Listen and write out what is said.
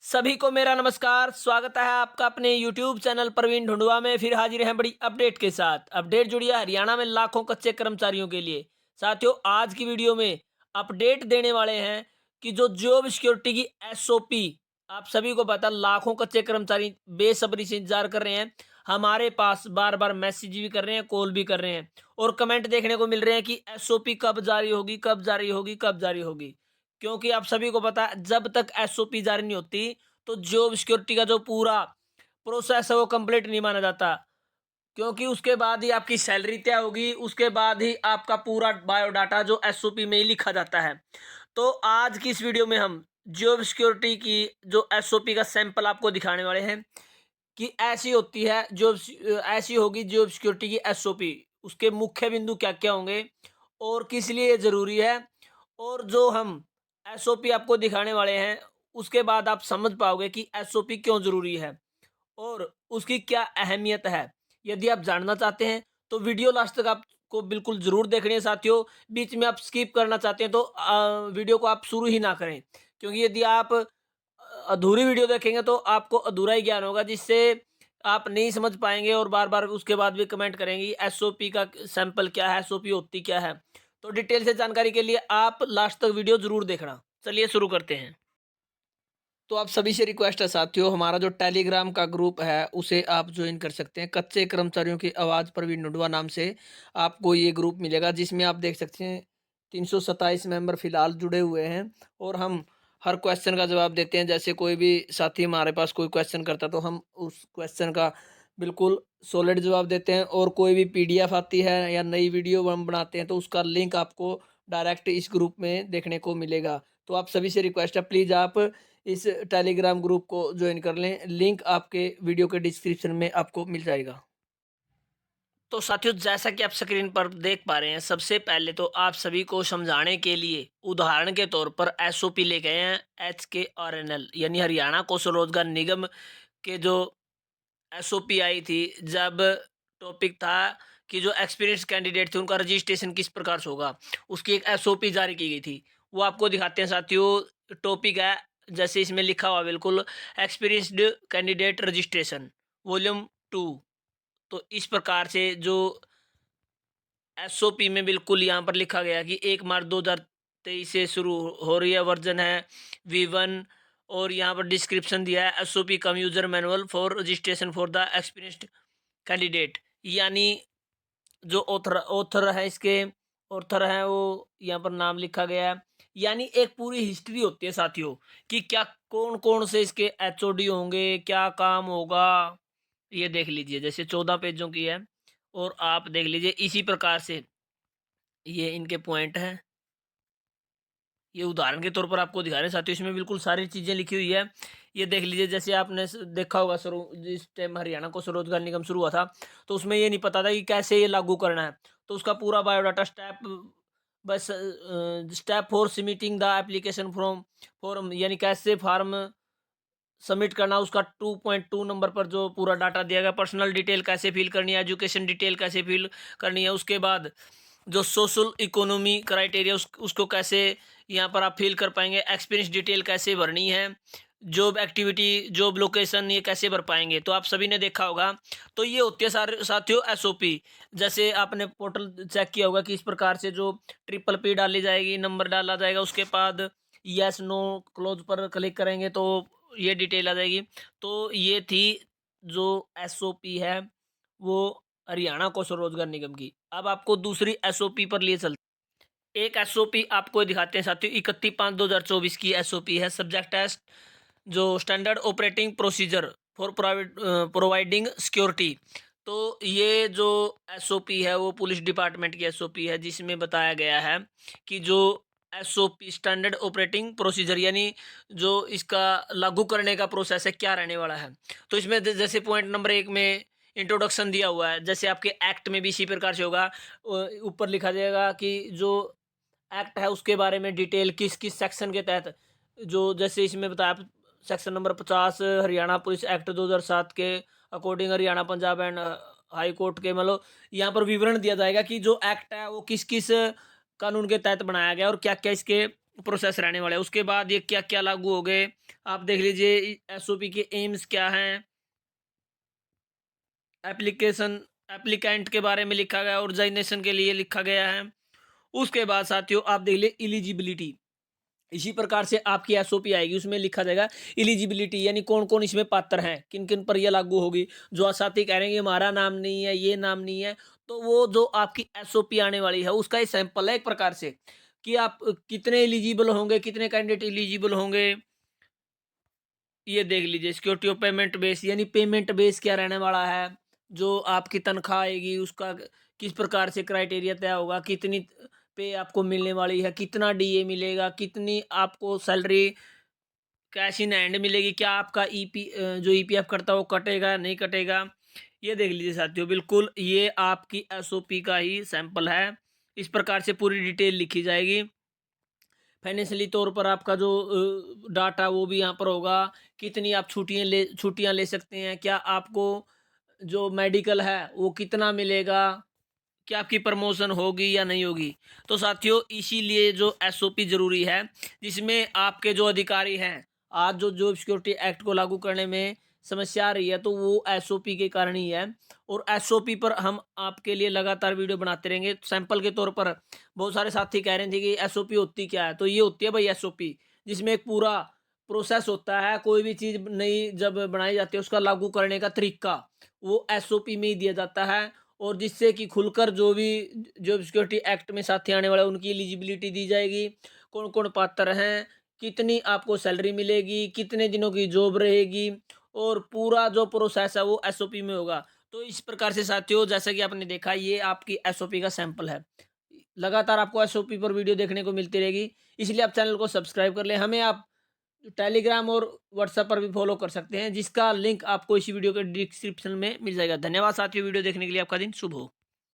सभी को मेरा नमस्कार। स्वागत है आपका अपने YouTube चैनल प्रवीण ढूंढुआ में। फिर हाजिर हैं बड़ी अपडेट के साथ। अपडेट जुड़ी है हरियाणा में लाखों कच्चे कर्मचारियों के लिए। साथियों, आज की वीडियो में अपडेट देने वाले हैं कि जो जॉब सिक्योरिटी की एसओपी, आप सभी को पता, लाखों कच्चे कर्मचारी बेसब्री से इंतजार कर रहे हैं। हमारे पास बार बार मैसेज भी कर रहे हैं, कॉल भी कर रहे हैं और कमेंट देखने को मिल रहे हैं कि एसओपी कब जारी होगी, कब जारी होगी, कब जारी होगी। क्योंकि आप सभी को पता है, जब तक एसओपी जारी नहीं होती तो जॉब सिक्योरिटी का जो पूरा प्रोसेस है वो कंप्लीट नहीं माना जाता। क्योंकि उसके बाद ही आपकी सैलरी तय होगी, उसके बाद ही आपका पूरा बायोडाटा जो एसओपी में ही लिखा जाता है। तो आज की इस वीडियो में हम जॉब सिक्योरिटी की जो एसओपी का सैंपल आपको दिखाने वाले हैं कि ऐसी होती है जॉब, ऐसी होगी जॉब सिक्योरिटी की एसओपी। उसके मुख्य बिंदु क्या क्या होंगे और किस लिए ये जरूरी है, और जो हम एसओपी आपको दिखाने वाले हैं उसके बाद आप समझ पाओगे कि एसओपी क्यों जरूरी है और उसकी क्या अहमियत है। यदि आप जानना चाहते हैं तो वीडियो लास्ट तक आपको बिल्कुल जरूर देखनी है साथियों। बीच में आप स्किप करना चाहते हैं तो वीडियो को आप शुरू ही ना करें, क्योंकि यदि आप अधूरी वीडियो देखेंगे तो आपको अधूरा ही ज्ञान होगा, जिससे आप नहीं समझ पाएंगे और बार बार उसके बाद भी कमेंट करेंगे एसओपी का सैंपल क्या है, एसओपी होती क्या है। तो डिटेल से जानकारी के लिए आप लास्ट तक वीडियो जरूर देखना। चलिए शुरू करते हैं। तो आप सभी से रिक्वेस्ट है साथियों, हमारा जो टेलीग्राम का ग्रुप है उसे आप ज्वाइन कर सकते हैं। कच्चे कर्मचारियों की आवाज़ प्रवीण नुडवा नाम से आपको ये ग्रुप मिलेगा, जिसमें आप देख सकते हैं 327 मेंबर फिलहाल जुड़े हुए हैं और हम हर क्वेश्चन का जवाब देते हैं। जैसे कोई भी साथी हमारे पास कोई क्वेश्चन करता है तो हम उस क्वेश्चन का बिल्कुल सॉलिड जवाब देते हैं, और कोई भी पीडीएफ आती है या नई वीडियो हम बनाते हैं तो उसका लिंक आपको डायरेक्ट इस ग्रुप में देखने को मिलेगा। तो आप सभी से रिक्वेस्ट है, प्लीज़ आप इस टेलीग्राम ग्रुप को ज्वाइन कर लें। लिंक आपके वीडियो के डिस्क्रिप्शन में आपको मिल जाएगा। तो साथियों, जैसा कि आप स्क्रीन पर देख पा रहे हैं, सबसे पहले तो आप सभी को समझाने के लिए उदाहरण के तौर पर एसओपी ले गए हैं HKRNL यानी हरियाणा कौशल रोजगार निगम के जो एसओपी आई थी, जब टॉपिक था कि जो एक्सपीरियंस कैंडिडेट थे उनका रजिस्ट्रेशन किस प्रकार से होगा, उसकी एक एसओपी जारी की गई थी। वो आपको दिखाते हैं साथियों। टॉपिक है, जैसे इसमें लिखा हुआ बिल्कुल, एक्सपीरियंस्ड कैंडिडेट रजिस्ट्रेशन वॉल्यूम 2। तो इस प्रकार से जो एसओपी में बिल्कुल यहाँ पर लिखा गया कि 1 मार्च 2023 से शुरू हो रही है, वर्जन है V1। और यहाँ पर डिस्क्रिप्शन दिया है, SOP come user manual for registration for the experienced candidate. यानी जो ऑथर है, इसके ऑथर हैं, वो यहाँ पर नाम लिखा गया है। यानी एक पूरी हिस्ट्री होती है साथियों कि क्या कौन कौन से इसके एचओडी होंगे, क्या काम होगा। ये देख लीजिए, जैसे 14 पेजों की है और आप देख लीजिए इसी प्रकार से ये इनके पॉइंट हैं। ये उदाहरण के तौर पर आपको दिखा रहे हैं साथियों, इसमें बिल्कुल सारी चीज़ें लिखी हुई है। ये देख लीजिए, जैसे आपने देखा होगा शुरू, जिस टाइम हरियाणा को स्वरोजगार निगम शुरू हुआ था तो उसमें ये नहीं पता था कि कैसे ये लागू करना है। तो उसका पूरा बायोडाटा स्टेप बस, step for submitting the application from form, यानी कैसे फार्म सबमिट करना, उसका 2.2 नंबर पर जो पूरा डाटा दिया गया। पर्सनल डिटेल कैसे फिल करनी है, एजुकेशन डिटेल कैसे फिल करनी है, उसके बाद जो सोशल इकोनॉमी क्राइटेरिया उसको कैसे यहाँ पर आप फिल कर पाएंगे, एक्सपीरियंस डिटेल कैसे भरनी है, जॉब एक्टिविटी, जॉब लोकेशन, ये कैसे भर पाएंगे। तो आप सभी ने देखा होगा। तो ये होती है सारे साथियों एसओपी। जैसे आपने पोर्टल चेक किया होगा कि इस प्रकार से जो PPP डाली जाएगी, नंबर डाला जाएगा, उसके बाद यस नो क्लोज पर क्लिक करेंगे तो ये डिटेल आ जाएगी। तो ये थी जो एसओपी है वो हरियाणा कौशल रोजगार निगम की। अब आपको दूसरी एसओपी पर लिए चलते, एक एसओपी आपको दिखाते हैं साथियों। 31/5/2024 की एसओपी है, सब्जेक्ट है जो standard operating procedure for providing security. तो ये जो एसओपी है वो पुलिस डिपार्टमेंट की एसओपी है, जिसमें बताया गया है कि जो एसओपी स्टैंडर्ड ऑपरेटिंग प्रोसीजर, यानी जो इसका लागू करने का प्रोसेस है क्या रहने वाला है। तो इसमें जैसे पॉइंट नंबर 1 में इंट्रोडक्शन दिया हुआ है, जैसे आपके एक्ट में भी इसी प्रकार से होगा। ऊपर लिखा जाएगा कि जो एक्ट है उसके बारे में डिटेल, किस किस सेक्शन के तहत, जो जैसे इसमें बताया section number 50 Haryana police act 2007 के according Haryana Punjab and high court के, मतलब यहाँ पर विवरण दिया जाएगा कि जो एक्ट है वो किस किस कानून के तहत बनाया गया और क्या क्या इसके प्रोसेस रहने वाला है। उसके बाद ये क्या क्या लागू हो गए आप देख लीजिए। एसओपी के एम्स क्या हैं, एप्लीकेशन एप्लीकेंट के बारे में लिखा गया, ऑर्गेनाइजेशन के लिए लिखा गया है। उसके बाद साथियों आप देख लीजिए एलिजिबिलिटी, इसी प्रकार से आपकी एसओपी आएगी, उसमें लिखा जाएगा एलिजिबिलिटी, यानी कौन कौन इसमें पात्र हैं, किन किन पर यह लागू होगी। जो साथी कह रहे हैं कि हमारा नाम नहीं है, ये नाम नहीं है, तो वो जो आपकी एसओपी आने वाली है उसका ही सैंपल है एक प्रकार से, कि आप कितने एलिजिबल होंगे, कितने कैंडिडेट एलिजिबल होंगे। ये देख लीजिए सिक्योरिटी ऑफ पेमेंट बेस, यानी पेमेंट बेस क्या रहने वाला है, जो आपकी तनख्वाह आएगी उसका किस प्रकार से क्राइटेरिया तय होगा, कितनी पे आपको मिलने वाली है, कितना डीए मिलेगा, कितनी आपको सैलरी कैश इन हैंड मिलेगी, क्या आपका जो ईपीएफ करता है वो कटेगा या नहीं कटेगा। ये देख लीजिए साथियों, बिल्कुल ये आपकी एसओपी का ही सैंपल है। इस प्रकार से पूरी डिटेल लिखी जाएगी। फाइनेंशियली तौर पर आपका जो डाटा वो भी यहाँ पर होगा, कितनी आप छुट्टियाँ ले सकते हैं, क्या आपको जो मेडिकल है वो कितना मिलेगा, क्या आपकी प्रमोशन होगी या नहीं होगी। तो साथियों इसीलिए जो एसओपी ज़रूरी है, जिसमें आपके जो अधिकारी हैं, आज जो जॉब सिक्योरिटी एक्ट को लागू करने में समस्या आ रही है, तो वो एसओपी के कारण ही है। और एसओपी पर हम आपके लिए लगातार वीडियो बनाते रहेंगे। सैंपल के तौर पर बहुत सारे साथी कह रहे थे कि एसओपी होती क्या है, तो ये होती है भाई एसओपी, जिसमें एक पूरा प्रोसेस होता है। कोई भी चीज़ नई जब बनाई जाती है उसका लागू करने का तरीका वो एसओपी में ही दिया जाता है, और जिससे कि खुलकर जो भी जॉब सिक्योरिटी एक्ट में साथी आने वाले उनकी एलिजिबिलिटी दी जाएगी, कौन कौन पात्र हैं, कितनी आपको सैलरी मिलेगी, कितने दिनों की जॉब रहेगी, और पूरा जो प्रोसेस है वो एसओपी में होगा। तो इस प्रकार से साथियों जैसा कि आपने देखा ये आपकी एसओपी का सैंपल है। लगातार आपको एसओपी पर वीडियो देखने को मिलती रहेगी, इसलिए आप चैनल को सब्सक्राइब कर लें। हमें आप टेलीग्राम और व्हाट्सएप पर भी फॉलो कर सकते हैं, जिसका लिंक आपको इसी वीडियो के डिस्क्रिप्शन में मिल जाएगा। धन्यवाद साथियों, वीडियो देखने के लिए। आपका दिन शुभ हो।